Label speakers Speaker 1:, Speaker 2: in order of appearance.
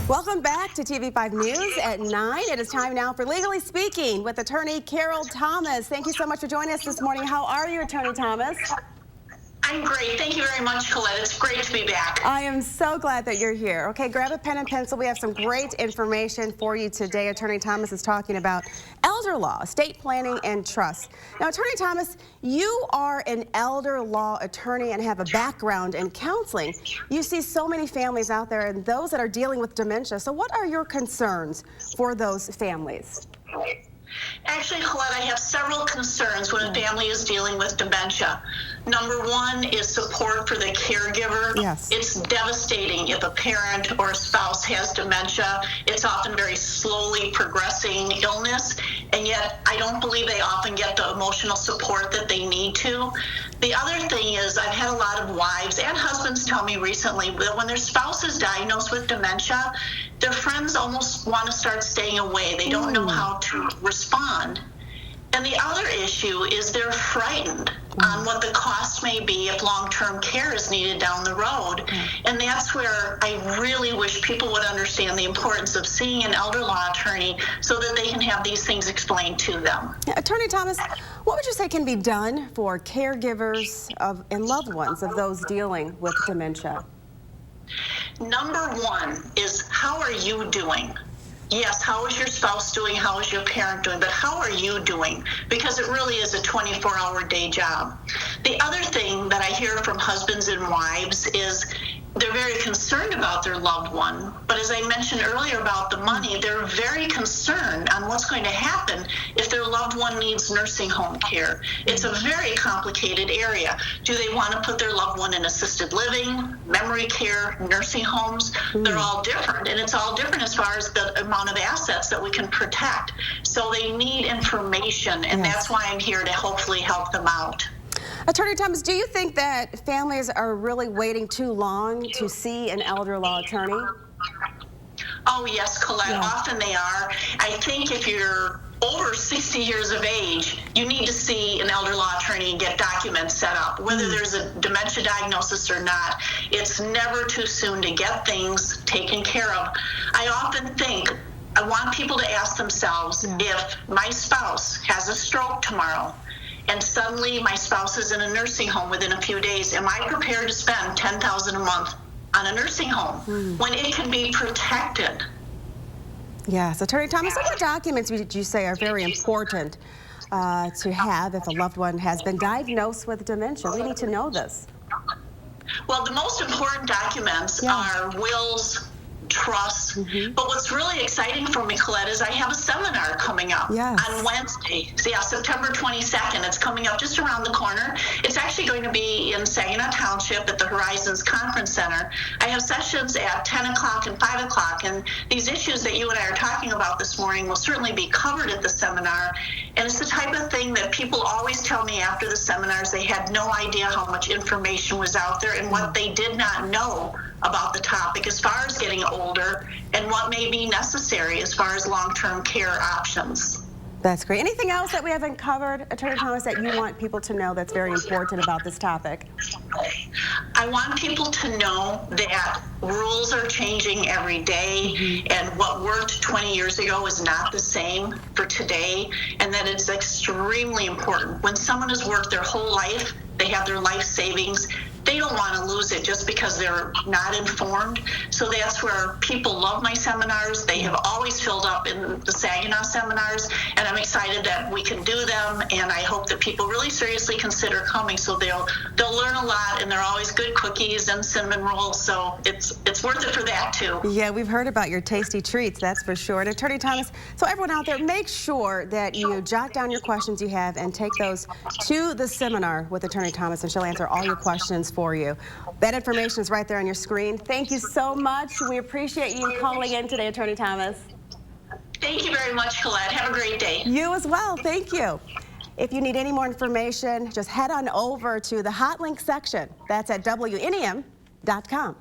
Speaker 1: Welcome back to TV5 News at 9. It is time now for Legally Speaking with attorney Carol Thomas. Thank you so much for joining us this morning. How are you, Attorney Thomas?
Speaker 2: I'm great. Thank you very much, Colette. It's great to be back.
Speaker 1: I am so glad that you're here. Okay, grab a pen and pencil. We have some great information for you today. Attorney Thomas is talking about elder law, estate planning, and trust. Now, Attorney Thomas, you are an elder law attorney and have a background in counseling. You see so many families out there and those that are dealing with dementia. So what are your concerns for those families?
Speaker 2: Actually, Colette, I have several concerns when a family is dealing with dementia. Number one is support for the caregiver.
Speaker 1: Yes.
Speaker 2: It's devastating if a parent or a spouse has dementia. It's often very slowly progressing illness, and yet I don't believe they often get the emotional support that they need to. The other thing is I've had a lot of wives and husbands tell me recently that when their spouse is diagnosed with dementia, their friends almost want to start staying away. They don't know how to respond. And the other issue is they're frightened on what the cost may be if long-term care is needed down the road. And that's where I really wish people would understand the importance of seeing an elder law attorney so that they can have these things explained to them.
Speaker 1: Attorney Thomas, what would you say can be done for caregivers and loved ones of those dealing with dementia?
Speaker 2: Number one is, how are you doing? Yes, how is your spouse doing? How is your parent doing? But how are you doing? Because it really is a 24-hour day job. The other thing that I hear from husbands and wives is they're very concerned about their loved one, but as I mentioned earlier about the money, they're very concerned on what's going to happen if their loved one needs nursing home care. It's a very complicated area. Do they want to put their loved one in assisted living, memory care, nursing homes? They're all different, and it's all different as far as the amount of assets that we can protect. So they need information, and that's why I'm here to hopefully help them out.
Speaker 1: Attorney Thomas, do you think that families are really waiting too long to see an elder law attorney?
Speaker 2: Oh, yes, Colette, often they are. I think if you're over 60 years of age, you need to see an elder law attorney and get documents set up. Whether there's a dementia diagnosis or not, it's never too soon to get things taken care of. I often think, I want people to ask themselves, if my spouse has a stroke tomorrow, and suddenly my spouse is in a nursing home within a few days, am I prepared to spend $10,000 a month on a nursing home when it can be protected?
Speaker 1: Yes, Attorney Thomas, what documents would you say are very important to have if a loved one has been diagnosed with dementia? We need to know this.
Speaker 2: Well, the most important documents are wills, trusts, but what's really exciting for me, Colette, is I have a seminar coming up on Wednesday. So September 22nd. It's coming up just around the corner. It's actually going to be in Saginaw Township at the Horizons Conference Center. I have sessions at 10 o'clock and 5 o'clock, and these issues that you and I are talking about this morning will certainly be covered at the seminar. And it's the type of thing that people always tell me after the seminars they had no idea how much information was out there and what they did not know about the topic as far as getting older and what may be necessary as far as long-term care options.
Speaker 1: That's great. Anything else that we haven't covered, Attorney Thomas, that you want people to know that's very important about this topic?
Speaker 2: I want people to know that rules are changing every day, and what worked 20 years ago is not the same for today, and that it's extremely important. When someone has worked their whole life, they have their life savings, they don't want to lose it just because they're not informed. So that's where people love my seminars. They have always filled up in the Saginaw seminars, and I'm excited that we can do them, and I hope that people really seriously consider coming so they'll learn a lot, and they're always good cookies and cinnamon rolls, so it's worth it for that too.
Speaker 1: Yeah, we've heard about your tasty treats, that's for sure. And Attorney Thomas, so everyone out there, make sure that you jot down your questions you have and take those to the seminar with Attorney Thomas, and she'll answer all your questions for you. That information is right there on your screen. Thank you so much. We appreciate you calling in today, Attorney Thomas.
Speaker 2: Thank you very much, Colette. Have a great day.
Speaker 1: You as well. Thank you. If you need any more information, just head on over to the hot link section. That's at WNEM.com.